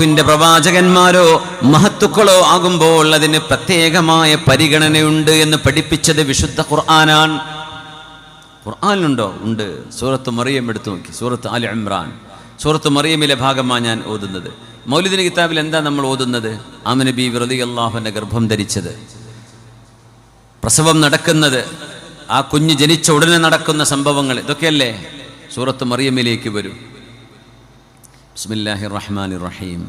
ിന്റെ പ്രവാചകന്മാരോ മഹത്തുക്കളോ ആകുമ്പോൾ അതിന് പ്രത്യേകമായ പരിഗണനയുണ്ട് എന്ന് പഠിപ്പിച്ചത് വിശുദ്ധ ഖുർആനാണ്. ഖുർആനിലുണ്ടോ? ഉണ്ട്. സൂറത്ത് മറിയം എടുത്തു നോക്കി, സൂറത്ത് ആൽ ഇമ്രാൻ, സൂറത്ത് മറിയമിലെ ഭാഗമാണ് ഞാൻ ഓതുന്നത്. മൗലിദിന് കിതാബിൽ എന്താ നമ്മൾ ഓതുന്നത്? ആമിന ബീവി റളിയല്ലാഹു അൻഹ ഗർഭം ധരിച്ചത്, പ്രസവം നടക്കുന്നത്, ആ കുഞ്ഞ് ജനിച്ച ഉടനെ നടക്കുന്ന സംഭവങ്ങൾ, ഇതൊക്കെയല്ലേ സൂറത്ത് മറിയമിലേക്ക് വരും. ബിസ്മില്ലാഹിർ റഹ്മാനിർ റഹീം.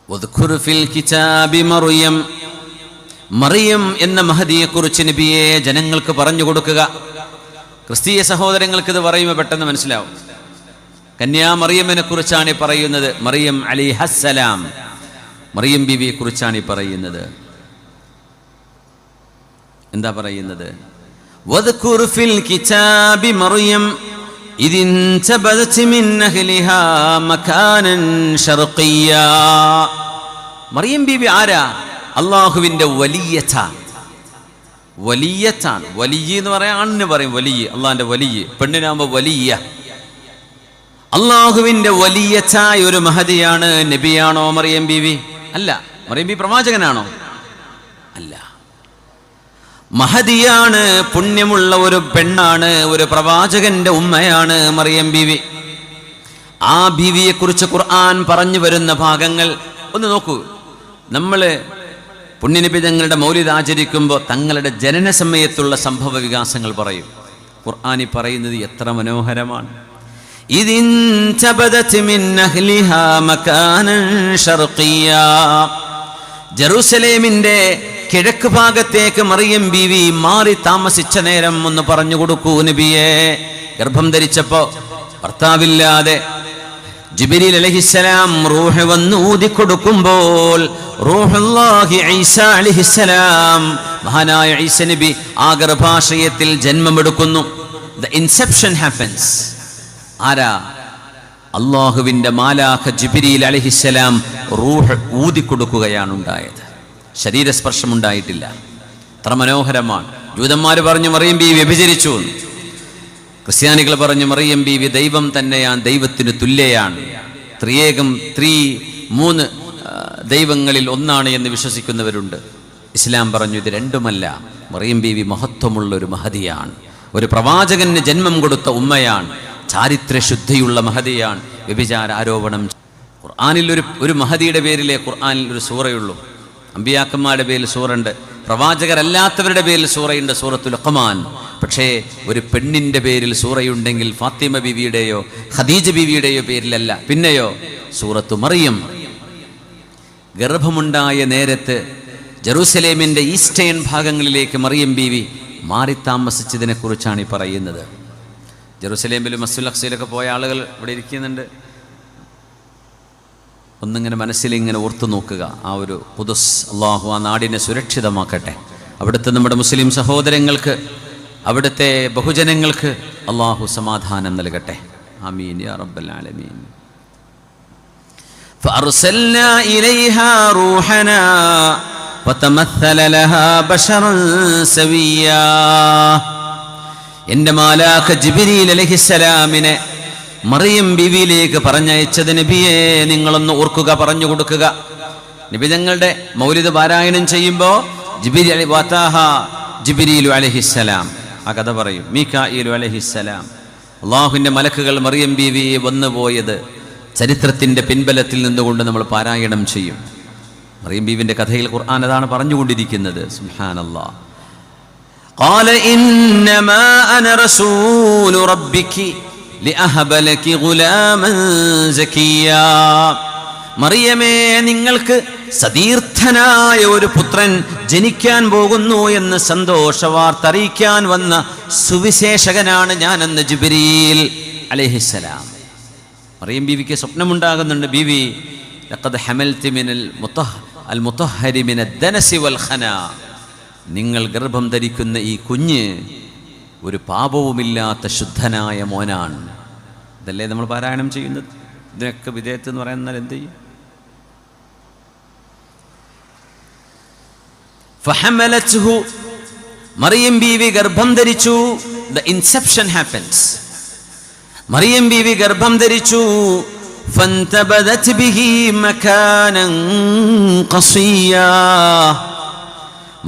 വദ്കുർ ഫിൽ കിതാബി മറിയം. മറിയം എന്ന മഹദിയെക്കുറിച്ച് നബിയെ ജനങ്ങൾക്ക് പറഞ്ഞു കൊടുക്കുക. ക്രിസ്തീയ സഹോദരങ്ങൾക്ക് ഇത് പറയുമ്പോൾ പെട്ടെന്ന് മനസ്സിലാവും. കന്യാ മറിയമിനെ കുറിച്ചാണ് ഈ പറയുന്നത്. മറിയം അലൈഹസ്സലാം, മറിയം ബീവിയെ കുറിച്ചാണ് ഈ പറയുന്നത്. എന്താ പറയുന്നത്? വദ്കുർ ഫിൽ കിതാബി മറിയം ഇദിൻ തബദത് മിൻ അഹ്ലിഹാ മകാനൻ ശർഖിയ്യാ. മറിയം ബീവി ആരാ? അല്ലാഹുവിന്റെ വലിയത്താണ്. വലിയത്താണ്. വലിയ എന്ന് പറയാൻ ആണിന് പറയും വലിയ, അള്ളാഹിന്റെ വലിയ. പെണ്ണിനാകുമ്പോൾ വലിയ. അള്ളാഹുവിന്റെ വലിയത്തായ ഒരു മഹദിയാണ്. നബിയാണോ മറിയം ബീവി? അല്ല. മറിയം ബീവി പ്രവാചകനാണോ? അല്ല. മഹദിയാണ്, പുണ്യമുള്ള ഒരു പെണ്ണാണ്, ഒരു പ്രവാചകന്റെ ഉമ്മയാണ് മറിയം ബീവി. ആ ബീവിയെ കുറിച്ച് ഖുർആൻ പറഞ്ഞു വരുന്ന ഭാഗങ്ങൾ ഒന്ന് നോക്കൂ. നമ്മള് പുണ്യനബി തങ്ങളുടെ മൗലിദ് ആചരിക്കുമ്പോൾ തങ്ങളുടെ ജനന സമയത്തുള്ള സംഭവ വികാസങ്ങൾ പറയും. ഖുർആനിൽ പറയുന്നത് എത്ര മനോഹരമാണ്. ഇദിൻ തബദത് മിൻ അഹ്ലിഹാ മകാനൻ ശർഖിയ്യാ. ജെറുസലേമിന്റെ കിഴക്ക് ഭാഗത്തേക്ക് മറിയം ബീവി മാറി താമസിച്ച നേരം ഒന്ന് പറഞ്ഞു കൊടുക്കൂ നബിയെ. ഗർഭം ധരിച്ചപ്പോ ഭർത്താവില്ലാതെ ജിബ്രീൽ അലൈഹിസ്സലാം റൂഹ് വന്ന് ഊതിക്കൊടുക്കുമ്പോൾ റൂഹുല്ലാഹി ഈസ അലൈഹിസ്സലാം, മഹാനായ ഈസ നബി ആ ഗർഭാശയത്തിൽ ജന്മമെടുക്കുന്നു. The inception happens. ആരാ? അള്ളാഹുവിന്റെ മാലാഖ ജിബ്രീൽ അലൈഹിസ്സലാം റൂഹ് ഊതിക്കൊടുക്കുകയാണ് ഉണ്ടായത്. ശരീരസ്പർശമുണ്ടായിട്ടില്ല. അത്ര മനോഹരമാണ്. ജൂതന്മാർ പറഞ്ഞു മറിയം ബീവി വ്യഭിചരിച്ചു. ക്രിസ്ത്യാനികൾ പറഞ്ഞു മറിയം ബീവി ദൈവം തന്നെയാണ്, ദൈവത്തിന് തുല്യയാണ്, മൂന്ന് ദൈവങ്ങളിൽ ഒന്നാണ് എന്ന് വിശ്വസിക്കുന്നവരുണ്ട്. ഇസ്ലാം പറഞ്ഞു ഇത് രണ്ടുമല്ല. മറിയം ബീവി മഹത്വമുള്ള ഒരു മഹദിയാണ്, ഒരു പ്രവാചകന് ജന്മം കൊടുത്ത ഉമ്മയാണ്, ചാരിത്രശുദ്ധിയുള്ള മഹദിയാണ്. വ്യഭിചാര ആരോപണം ഖുർആനിൽ ഒരു മഹദിയുടെ പേരിലെ ഖുർആനിൽ ഒരു സൂറയുള്ളൂ. അമ്പിയാക്കന്മാരുടെ പേരിൽ സൂറുണ്ട്, പ്രവാചകരല്ലാത്തവരുടെ പേരിൽ സൂറയുണ്ട്, സൂറത്തുൽ ഖുമാൻ. പക്ഷേ ഒരു പെണ്ണിന്റെ പേരിൽ സൂറയുണ്ടെങ്കിൽ ഫാത്തിമ ബീവിയുടെയോ ഖദീജ ബീവിയുടെയോ പേരിലല്ല. പിന്നെയോ സൂറത്തു മറിയം. ഗർഭമുണ്ടായ നേരത്ത് ജെറുസലേമിന്റെ ഈസ്റ്റേൺ ഭാഗങ്ങളിലേക്ക് മറിയം ബീവി മാറി താമസിച്ചതിനെ കുറിച്ചാണ് ഈ പറയുന്നത്. ജെറുസലേമിലും മസ്ജിദുൽ അഖ്സയിലൊക്കെ പോയ ആളുകൾ ഇവിടെ ഇരിക്കുന്നുണ്ട്. ഒന്നിങ്ങനെ മനസ്സിലിങ്ങനെ ഓർത്തു നോക്കുക. ആ ഒരു ഖുദ്സ്, അള്ളാഹു ആ നാടിനെ സുരക്ഷിതമാക്കട്ടെ. അവിടുത്തെ നമ്മുടെ മുസ്ലിം സഹോദരങ്ങൾക്ക്, അവിടുത്തെ ബഹുജനങ്ങൾക്ക് അള്ളാഹു സമാധാനം നൽകട്ടെ. ആമീൻ യാ റബ്ബൽ ആലമീൻ. ഫഅർസൽനാ ഇലൈഹാ റൂഹനാ വതമസ്സല ലഹാ ബശറൻ സവിയ്യാ. എൻ്റെ മാലാഖ ജിബ്രീൽ അലൈഹിസ്സലാമിനെ മറിയം ബീവിയിലേക്ക് പറഞ്ഞയച്ചത് നബിയെ നിങ്ങളൊന്ന് ഓർക്കുക, പറഞ്ഞു കൊടുക്കുക. നബി തങ്ങളുടെ മൗലിദ് പാരായണം ചെയ്യുമ്പോൾ ജിബ്രീലു അലൈഹിസ്സലാം ആ കഥ പറയും. മീകാഈലു അലൈഹിസ്സലാം, അള്ളാഹുവിൻ്റെ മലക്കുകൾ മറിയം ബീവിയെ വന്നുപോയത് ചരിത്രത്തിൻ്റെ പിൻബലത്തിൽ നിന്നുകൊണ്ട് നമ്മൾ പാരായണം ചെയ്യും. മറിയം ബീവിൻ്റെ കഥയിൽ ഖുർആൻ അതാണ് പറഞ്ഞുകൊണ്ടിരിക്കുന്നത്. സുബ്ഹാനല്ലാഹ്. ഖാല ഇന്നമാ അന റസൂലു റബ്ബികി ലിഅഹബ ലകി ഗുലാമൻ സകിയ്യാ. മറിയമേ, നിങ്ങൾക്ക് സതീർത്ഥനായ ഒരു പുത്രൻ ജനിക്കാൻ പോകുന്നു എന്ന് സന്തോഷവാർത്ത അറിയിക്കാൻ വന്ന സുവിശേഷകനാണ് ഞാനെന്ന് ജിബ്രീൽ അലൈഹിസ്സലാം. മറിയം ബീവിക്ക് സ്വപ്നമുണ്ടാകുന്നുണ്ട്. ബീവി ലഖദ് ഹമൽതി മിനൽ മുതഹ്ഹരി മിനദ് ദനസി വൽ ഖനാ. നിങ്ങൾ ഗർഭം ധരിക്കുന്ന ഈ കുഞ്ഞ് ഒരു പാപവുമില്ലാത്ത ശുദ്ധനായ മോനാണ്. ഇതല്ലേ നമ്മൾ പാരായണം ചെയ്യുന്നത്. ഇതിനൊക്കെ വിധേയത്ത് എന്ന് പറയുന്നാൽ എന്ത് ചെയ്യും? ഫഹമലത്ഹു, മറിയം ബീവി ഗർഭം ധരിച്ചു. The inception happens. മറിയം ബീവി ഗർഭം ധരിച്ചു. ഫന്തബദത് ബിഹി മകാനൻ ഖസിയാ.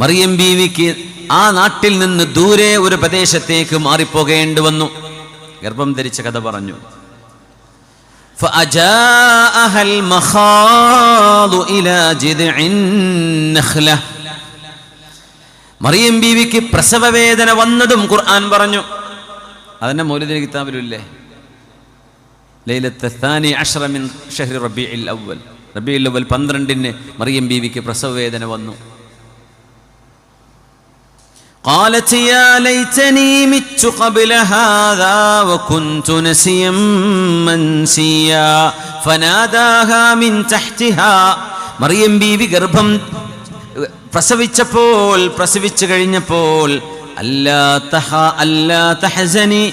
മറിയം ബീവിക്ക് ആ നാട്ടിൽ നിന്ന് ദൂരെ ഒരു പ്രദേശത്തേക്ക് മാറിപ്പോകേണ്ടി വന്നു. ഗർഭം ധരിച്ച കഥ പറഞ്ഞു. فأجاءها المخاض إلى جذع النخلة. മറിയം ബീവിക്ക് പ്രസവ വേദന വന്നതും ഖുർആൻ പറഞ്ഞു. അതിന്റെ മൗലിദിന്റെ കിതാബിലില്ലേ, ലൈലത്തുൽ 12 മിൻ ഷഹ്രി റബീഉൽ അവ്വൽ, റബീഉൽ അവ്വൽ 12 മറിയം ബീവിക്ക് പ്രസവ വേദന വന്നു. قالت يا ليتني مت قبل هذا وكنت نسيا منسيا فناداها من تحتها. മറിയം ബീവി ഗർഭം പ്രസവിച്ചു കഴിഞ്ഞപ്പോൾ അല്ലാ തഹസനി,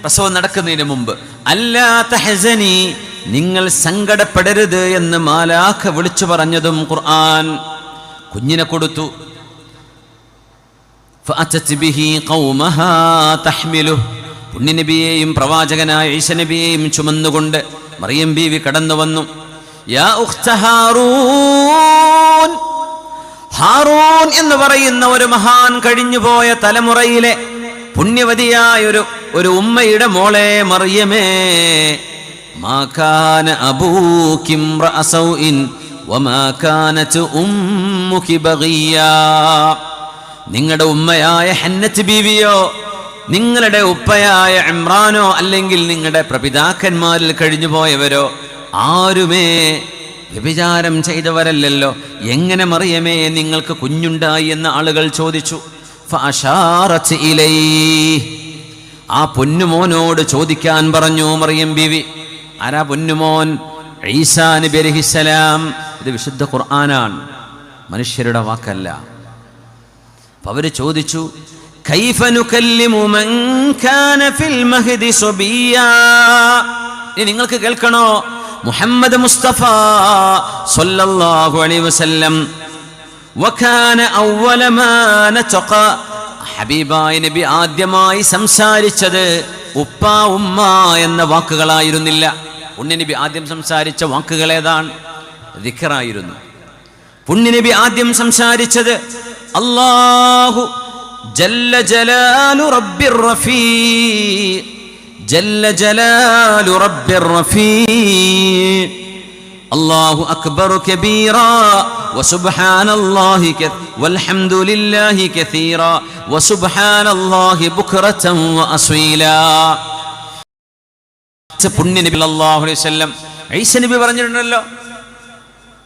പ്രസവം നടക്കുന്നതിന് മുമ്പ് അല്ലാ തഹസനി, നിങ്ങൾ സങ്കടപ്പെടരുത് എന്ന് മാലാഖ വിളിച്ചു പറഞ്ഞതും ഖുർആൻ. കുഞ്ഞിനെ കൊടുത്തു. فأتت به قومها تحمله. പുണ്യനബിയെയും പ്രവാചകനായ ഈസ നബിയെയും ചുമന്നുകൊണ്ട് മറിയം ബീവി കടന്നു വന്നു. യാ ഉഖ്ത ഹാറൂൻ, ഹാറൂൻ എന്ന് പറയുന്ന ഒരു മഹാൻ കഴിഞ്ഞുപോയ തലമുറയിലെ പുണ്യവതിയായ ഒരു ഉമ്മയുടെ മോളെ മറിയമേ, മാ കാന അബൂകി ഇംറഅ സൗഇൻ വമാ കാനത് ഉമ്മുകി ബഗിയാ. നിങ്ങളുടെ ഉമ്മയായ ഹന്നത്ത് ബീവിയോ നിങ്ങളുടെ ഉപ്പയായ ഇമ്രാനോ അല്ലെങ്കിൽ നിങ്ങളുടെ പ്രപിതാക്കന്മാരിൽ കഴിഞ്ഞുപോയവരോ ആരുമേ വ്യഭിചാരം ചെയ്തവരല്ലല്ലോ. എങ്ങനെ മറിയമേ നിങ്ങൾക്ക് കുഞ്ഞുണ്ടായി എന്ന് ആളുകൾ ചോദിച്ചു. ഫഅശാറത് ഇലൈഹി, ആ പൊന്നുമോനോട് ചോദിക്കാൻ പറഞ്ഞു മറിയം ബീവി. ആരാ പൊന്നുമോൻ? ഈസാ നബി അലൈഹിസ്സലാം. ഇത് വിശുദ്ധ ഖുർആനാണ്, മനുഷ്യരുടെ വാക്കല്ല. അവര് ചോദിച്ചു, കൈഫ നുകല്ലിമു മൻ കാന ഫിൽ മഹ്ദി സബിയാ. നിങ്ങൾക്ക് കേൾക്കണോ, മുഹമ്മദ് മുസ്തഫ സല്ലല്ലാഹു അലൈഹി വസല്ലം വകാന അവ്വല മാ നതഖ, ഹബീബായ നബി ആദ്യമായി സംസാരിച്ചത് ഉപ്പ ഉമ്മ എന്ന വാക്കുകളായിരുന്നില്ല. പുണ്യനബി ആദ്യം സംസാരിച്ച വാക്കുകൾ ഏതാണ്? ദിക്റായിരുന്നു. പുണ്യനബി ആദ്യം സംസാരിച്ചത് അല്ലാഹു ജല്ല ജലാലു റബ്ബിർ റഫീ, ജല്ല ജലാലു റബ്ബിർ റഫീ, അല്ലാഹു അക്ബർ കബീറാ വസുബ്ഹാനല്ലാഹി വൽഹംദുലില്ലാഹി കസീറാ വസുബ്ഹാനല്ലാഹി ബുക്റതൻ വഅസീലാ. പുണ്യനബി സല്ലല്ലാഹു അലൈഹി വസല്ലം ഈസ നബി പറഞ്ഞിട്ടുണ്ടല്ലോ.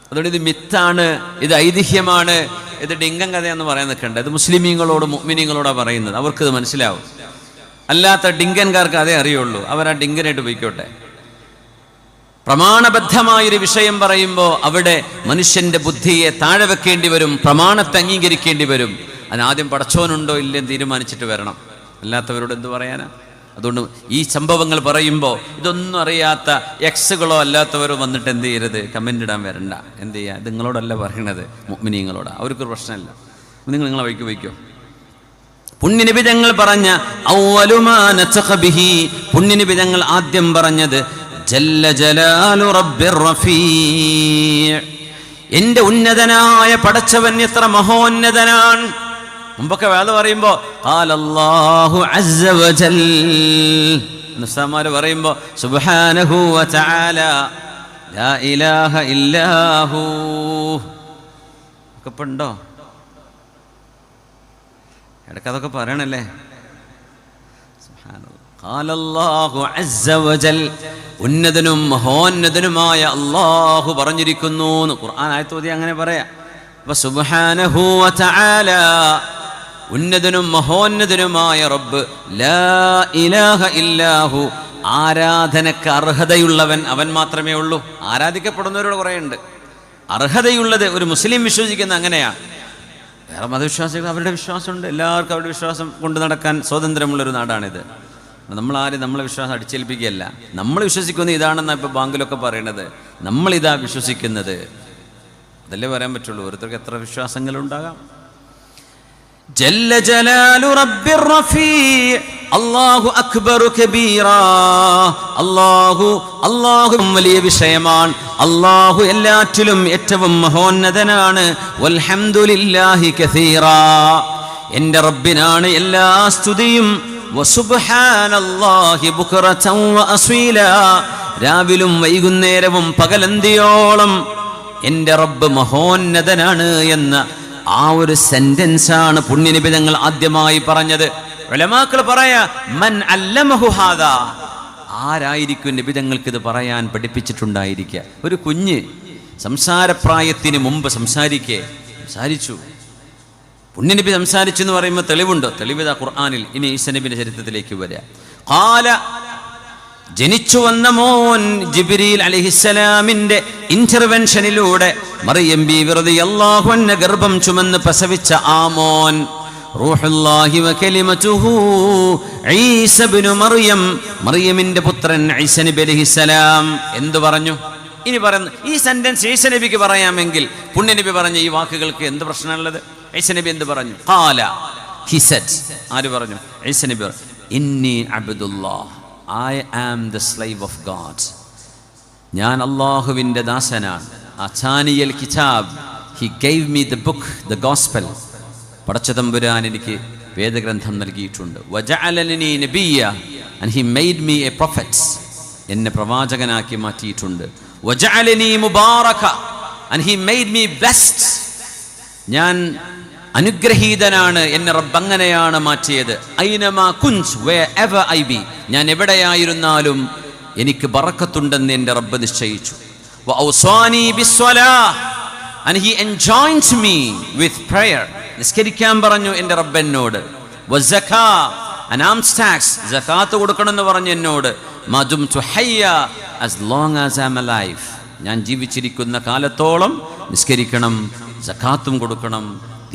അതുകൊണ്ട് ഇത് മിത്താണ്, ഇത് ഐതിഹ്യമാണ്, ഇത് ഡിങ്കം കഥയെന്ന് പറയാൻ നിൽക്കണ്ട. ഇത് മുസ്ലിമീങ്ങളോട് മുഅ്മിനീങ്ങളോടാണ് പറയുന്നത്, അവർക്കിത് മനസ്സിലാവും. അല്ലാത്ത ഡിങ്കൻകാർക്ക് അതേ അറിയുള്ളൂ, അവരാ ഡിങ്കനായിട്ട് പോയിക്കോട്ടെ. പ്രമാണബദ്ധമായൊരു വിഷയം പറയുമ്പോൾ അവിടെ മനുഷ്യന്റെ ബുദ്ധിയെ താഴെ വെക്കേണ്ടി വരും, പ്രമാണത്തെ അംഗീകരിക്കേണ്ടി വരും. അതിനാദ്യം പടച്ചോനുണ്ടോ ഇല്ലെന്ന് തീരുമാനിച്ചിട്ട് വരണം, അല്ലാത്തവരോട് എന്ത് പറയാനാ? അതുകൊണ്ട് ഈ സംഭവങ്ങൾ പറയുമ്പോൾ ഇതൊന്നും അറിയാത്ത എക്സുകളോ അല്ലാത്തവരോ വന്നിട്ട് എന്ത് ചെയ്യരുത്, കമൻ്റ് ഇടാൻ വരണ്ട. എന്ത് ചെയ്യുക, ഇത് നിങ്ങളോടല്ല പറയണത്, മുഅ്മിനീങ്ങളോടാ. അവർക്കൊരു പ്രശ്നമില്ല, നിങ്ങളെ വഴിക്ക് വയ്ക്കോ. പുണ്യനബി തങ്ങൾ പറഞ്ഞ അവ്വലുമാ നതഖ ബിഹി, പുണ്യനബി തങ്ങൾ ആദ്യം പറഞ്ഞത് ജല്ല ജലാലു റബ്ബിർ റഫീ, എന്റെ ഉന്നതനായ പടച്ചവൻ എത്ര മഹോന്നതനാണ്. മുമ്പൊക്കെ വേദ പറയുമ്പോ ഖാലല്ലാഹു അസ്സ വജൽ, ഉസ്താദ്മാര് പറയുമ്പോ സുബ്ഹാനഹു വതആല ലാ ഇലാഹ ഇല്ലാഹു ഒക്കെ ഉണ്ടോ? ഇടയ്ക്കതൊക്കെ പറയണല്ലേ. ഖാലല്ലാഹു അസ്സ വജൽ, ഉന്നതനും മഹോന്നതനുമായ അല്ലാഹു പറഞ്ഞിരിക്കുന്നു എന്ന് ഖുർആൻ ആയത്ത് ഓതി അങ്ങനെ പറയാം. അപ്പൊ സുബ്ഹാനഹു വതആല, ഉന്നതനും മഹോന്നതനുമായ റബ്ബ്, ലാ ഇലാഹ ഇല്ലാഹു, ആരാധനക്ക് അർഹതയുള്ളവൻ അവൻ മാത്രമേ ഉള്ളൂ. ആരാധിക്കപ്പെടുന്നവരോട് കുറേ ഉണ്ട്. അർഹതയുള്ളത് ഒരു മുസ്ലിം വിശ്വസിക്കുന്ന അങ്ങനെയാണ്. വേറെ മതവിശ്വാസികൾ അവരുടെ വിശ്വാസമുണ്ട്, എല്ലാവർക്കും അവരുടെ വിശ്വാസം കൊണ്ട് നടക്കാൻ സ്വാതന്ത്ര്യമുള്ളൊരു നാടാണിത്. നമ്മളാരും നമ്മളെ വിശ്വാസം അടിച്ചേൽപ്പിക്കുകയല്ല. നമ്മൾ വിശ്വസിക്കുന്നത് ഇതാണെന്നാണ് ഇപ്പോൾ ബാങ്കിലൊക്കെ പറയണത്. നമ്മളിതാ വിശ്വസിക്കുന്നത്, അതല്ലേ പറയാൻ പറ്റുള്ളൂ. ഓരോരുത്തർക്ക് എത്ര വിശ്വാസങ്ങളുണ്ടാകാം. ജല്ല ജലാലു റബ്ബിർ റഫീ അല്ലാഹു അക്ബറു കബീറാ. അല്ലാഹു വലിയ വിഷയമാണ്. അല്ലാഹു എല്ലാറ്റിലും ഏറ്റവും മഹോന്നതനാണ്. വൽഹംദുലില്ലാഹി കസീറാ. എൻ്റെ റബ്ബിനാണ് എല്ലാ സ്തുതിയും. വസുബ്ഹാനല്ലാഹി ബുക്റതൻ വഅസീലാ. രാവിലും വൈകുന്നേരവും പകലന്തിയോളം എൻ്റെ റബ്ബ് മഹോന്നതനാണ് എന്ന ആ ഒരു സെന്റൻസാണ് പുണ്യനബി തങ്ങൾ ആദ്യമായി പറഞ്ഞത്. ഉലമാക്കൾ പറയാ മൻ അല്ലമഹു ഹാദാ. ആരായിരിക്കും നബി തങ്ങൾക്ക് ഇത് പറയാൻ പഠിപ്പിച്ചിട്ടുണ്ടായിരിക്കുക? ഒരു കുഞ്ഞ് സംസാരപ്രായത്തിന് മുമ്പ് സംസാരിച്ചു. പുണ്യനബി സംസാരിച്ചു എന്ന് പറയുമ്പോൾ തെളിവുണ്ടോ? തെളിവിത ഖുർആനിൽ. ഇനി ഈസാ നബിയുടെ ചരിത്രത്തിലേക്ക് വരാം. ഖാല, ജനിച്ചു വന്ന മോൻ ജിബ്രീൽ അലൈഹിസ്സലാമിന്റെ ഇന്റർവെൻഷനിലൂടെ മറിയം ബീവി റളിയല്ലാഹു അൻഹ ഗർഭം ചുമന്ന് പ്രസവിച്ച ആ മോൻ റൂഹുല്ലാഹി വകലിമതുഹു ഈസ ഇബ്നു മറിയം, മറിയമിന്റെ പുത്രൻ ഈസാ നബി അലൈഹിസ്സലാം. എന്തു പറഞ്ഞു? ഇനി പറയുന്നു ഈ സെന്റൻസ് ഈസാ നബിക്ക് പറയാമെങ്കിൽ പുണ്യനബി പറഞ്ഞ ഈ വാക്കുകൾക്ക് എന്ത് പ്രശ്നമുള്ളത്? ഈസാ നബി എന്ത് പറഞ്ഞു? ഖാല, ഹി സെഡ്. ആര് പറഞ്ഞു? ഈസാ നബി പറഞ്ഞു, ഇന്നി Abdullah, I am the slave of God. ഞാൻ അല്ലാഹുവിൻ്റെ ദാസനാണ്. അതാനിയൽ കിതാബ്, he gave me the book, the gospel. പടച്ച തമ്പുരാൻ എനിക്ക് വേദഗ്രന്ഥം നൽകിയിട്ടുണ്ട്. വജഅലനി നബിയ്യ, and he made me a prophet. എന്നെ പ്രവാചകനാക്കി മാറ്റിയിട്ടുണ്ട്. വജഅലനി മുബാറക, and he made me blessed. ഞാൻ അനുഗ്രഹീതനാണ്. എന്നെ റബ്ബ് അങ്ങനെയാണ് മാറ്റിയത്. ഐനമാ കുൻത് wherever I be, ഞാൻ എവിടെയായിരുന്നാലും എനിക്ക് ബറക്കത്തുണ്ടെന്ന് എൻ്റെ റബ്ബ് നിശ്ചയിച്ചു. വഔസാനി ബിസ്സലാഹ്, and he enjoined me with prayer. നിസ്കരിക്കാൻ പറഞ്ഞു എൻ്റെ റബ്ബ് എന്നോട്. വസക്കാ, and alms tax, സകാത്ത് കൊടുക്കണമെന്ന് പറഞ്ഞു എന്നോട്. മാ ദുംതു ഹയ്യ, as long as I am alive, ഞാൻ ജീവിച്ചിരിക്കുന്ന കാലത്തോളം നിസ്കരിക്കണം, സകാത്തും കൊടുക്കണം,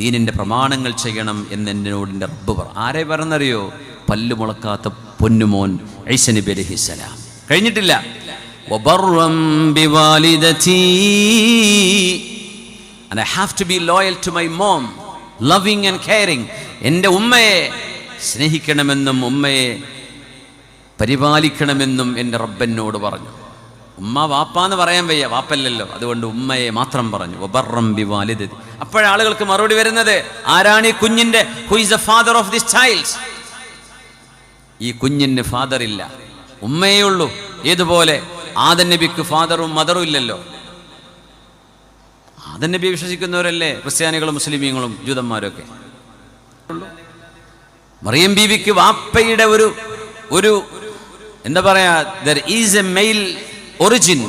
ദീനിൻ്റെ പ്രമാണങ്ങൾ ചെയ്യണം എന്ന് എന്നോട് എൻ്റെ റബ്ബ് പറ. ആരെ പറഞ്ഞറിയോ? പല്ല് മുളക്കാത്ത പൊന്നുമോൻ ഈസാ നബി അലൈഹിസ്സലാം. കഴിഞ്ഞിട്ടില്ല. വബർറം ബിവാലിദതി, and I have to be loyal to my mom, loving and caring. എൻ്റെ ഉമ്മയെ സ്നേഹിക്കണമെന്നും ഉമ്മയെ പരിപാലിക്കണമെന്നും എൻ്റെ റബ്ബെന്നോട് പറഞ്ഞു. ഉമ്മ വാപ്പാന്ന് പറയാൻ വയ്യ, വാപ്പല്ലല്ലോ, അതുകൊണ്ട് ഉമ്മയെ മാത്രം പറഞ്ഞു. വബർറം ബിവാലിദതി. അപ്പോഴാളുകൾക്ക് മറുപടി വരുന്നത്, ആരാണ് ഈ കുഞ്ഞിൻ്റെ, who is the father of this child? ഈ കുഞ്ഞിന് ഫാദർ ഇല്ല, ഉമ്മയേ ഉള്ളൂ. ഏതുപോലെ ആദം നബിക്ക് ഫാദറും മദറും ഇല്ലല്ലോ. ആദം നബിയെ വിശ്വസിക്കുന്നവരല്ലേ ക്രിസ്ത്യാനികളും മുസ്ലിമീങ്ങളും ജൂതന്മാരും ഒക്കെ. മറിയം ബീവിക്ക് വാപ്പയുടെ ഒരു എന്താ പറയാ, there is a male origin.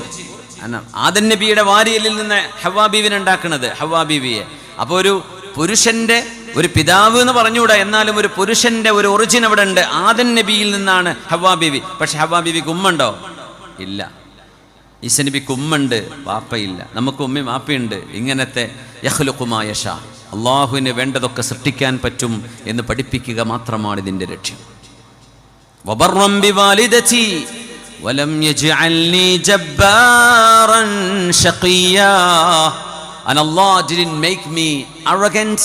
Adam നബിയുടെ വാരിയലിൽ നിന്ന് ഹവ്വാ ബീവിനെ ഉണ്ടാക്കുന്നത്, ഹവ്വാ ബീവിയെ. അപ്പോൾ ഒരു പുരുഷന്റെ ഒരു പിതാവ് എന്ന് പറഞ്ഞുകൂടാ, എന്നാലും ഒരു പുരുഷന്റെ ഒരു ഒറിജിൻ അവിടെ ഉണ്ട്. ആദം നബിയിൽ നിന്നാണ് ഹവ്വാ ബീവി. പക്ഷെ ഹവ്വാ ബീവിക്ക് ഉമ്മണ്ടോ? ഇല്ല. ഈസാ നബിക്ക് ഉമ്മുണ്ട്, വാപ്പയില്ല. നമുക്ക് ഉമ്മയും വാപ്പയുണ്ട്. ഇങ്ങനത്തെ യഖ്ലുഖു മാ യശാ, അള്ളാഹുവിന് വേണ്ടതൊക്കെ സൃഷ്ടിക്കാൻ പറ്റും എന്ന് പഠിപ്പിക്കുക മാത്രമാണ് ഇതിൻ്റെ ലക്ഷ്യം. വബർറം ബിവാലിദതി വലം യജ്അൽനി ജബ്ബാറൻ ശഖിയ്യാ, and Allah didn't make me arrogant.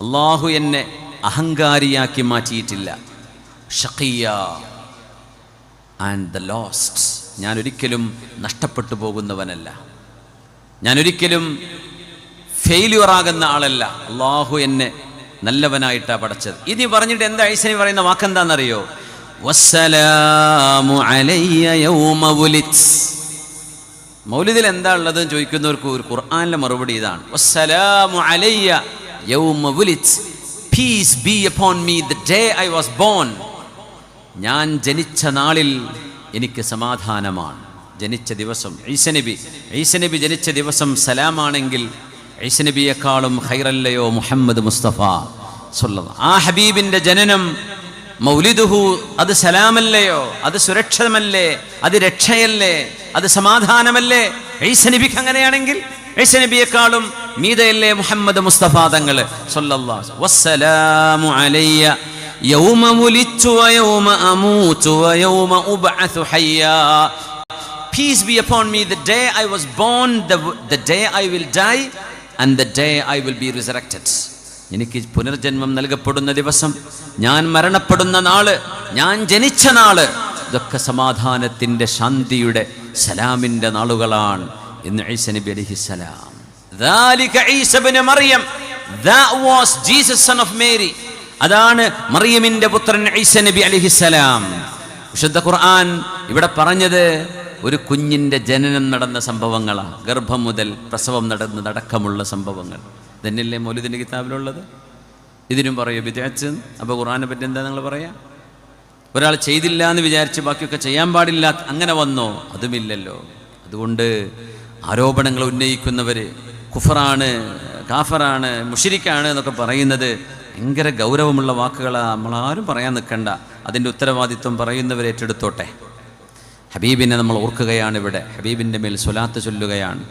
അള്ളാഹു എന്നെ അഹങ്കാരിയാക്കി മാറ്റിയിട്ടില്ല. ഷഖിയ്യ, and the lost, ഞാൻ ഒരിക്കലും നഷ്ടപ്പെട്ടു പോകുന്നവനല്ല, ഞാൻ ഒരിക്കലും ഫെയില്യൂർ ആകുന്ന ആളല്ല. അള്ളാഹു എന്നെ നല്ലവനായിട്ടാണ് പഠിച്ചത്. ഇനി പറഞ്ഞിട്ട് എന്താ ഈസനി പറയുന്ന വാക്കെന്താണെന്നറിയോ? വസ്സലാമു അലയ്യ യൗമ വുലിദ്. മൗലിദിൽ എന്താ ഉള്ളതെന്ന് ചോദിക്കുന്നവർക്ക് ഒരു ഖുർആനിലെ മറുപടി ഇതാണ്. വസ്സലാമു അലയ്യ യൗമ വുലിദ്, peace be upon me the day I was born. ഞാൻ ജനിച്ച നാളിൽ എനിക്ക് സമാധാനമാണ്. ജനിച്ച ദിവസം ഈസാ നബി ജനിച്ച ദിവസം സലാമാണെങ്കിൽ ഈസാ നബിയെക്കാളും ഖൈറല്ലയോ മുഹമ്മദ് മുസ്തഫ സ്വല്ലല്ലാഹു. ആ ഹബീബിൻ്റെ ജനനം മൗലിദുഹു, അത് സലാമല്ലയോ? അത് സുരക്ഷിതമല്ലേ? അത് രക്ഷയല്ലേ? അത് സമാധാനമല്ലേ? ഈസാ നബിക്ക് അങ്ങനെയാണെങ്കിൽ ഈസാ നബിയെക്കാളും മീതയല്ലേ മുഹമ്മദ് മുസ്തഫ തങ്ങൾ സ്വല്ലല്ലാഹു. വസ്സലാമു അലയ്യ യൗമ വുലിദ്തു വയൗമ അമൂതു വയൗമ ഉബ്അസു ഹയ്യാ. Peace be upon me the day I was born, the day I will die, and the day I will be resurrected. എനിക്ക് പുനർജന്മം നൽകപ്പെടുന്ന ദിവസം, ഞാൻ മരണപ്പെടുന്ന നാള്, ഞാൻ ജനിച്ച നാള്, ഇതൊക്കെ സമാധാനത്തിൻ്റെ, ശാന്തിയുടെ, സലാമിൻ്റെ നാളുകളാണ് എന്ന് ഈസ നബി അലൈഹിസ്സലാം. ദാലിക Isa Ibnu Mariyam, that was Jesus son of Mary. അതാണ് മറിയമിൻ്റെ പുത്രൻ ഈസ നബി അലൈഹിസ്സലാം. വിശുദ്ധ ഖുർആൻ ഇവിടെ പറഞ്ഞത് ഒരു കുഞ്ഞിൻ്റെ ജനനം നടന്ന സംഭവങ്ങളാണ്. ഗർഭം മുതൽ പ്രസവം നടക്കമുള്ള സംഭവങ്ങൾ. ഇതന്നെയല്ലേ മൗലിദിൻ്റെ കിതാബിലുള്ളത്. ഇതിനും പറയൂ ബിദ്അത്ത്. അപ്പോൾ ഖുർആനെ പറ്റി എന്താ നിങ്ങൾ പറയാ? ഒരാൾ ചെയ്തില്ല എന്ന് വിചാരിച്ച് ബാക്കിയൊക്കെ ചെയ്യാൻ പാടില്ല, അങ്ങനെ വന്നോ? അതുമില്ലല്ലോ. അതുകൊണ്ട് ആരോപണങ്ങൾ ഉന്നയിക്കുന്നവർ കുഫറാണ്, കാഫറാണ്, മുശ്രിക്കാണ് എന്നൊക്കെ പറയുന്നത് ഭയങ്കര ഗൗരവമുള്ള വാക്കുകളാണ്. നമ്മളാരും പറയാൻ നിൽക്കണ്ട. അതിൻ്റെ ഉത്തരവാദിത്വം പറയുന്നവർ ഏറ്റെടുത്തോട്ടെ. ഹബീബിനെ നമ്മൾ ഓർക്കുകയാണ് ഇവിടെ, ഹബീബിൻ്റെ മേൽ സ്വലാത്ത് ചൊല്ലുകയാണ്.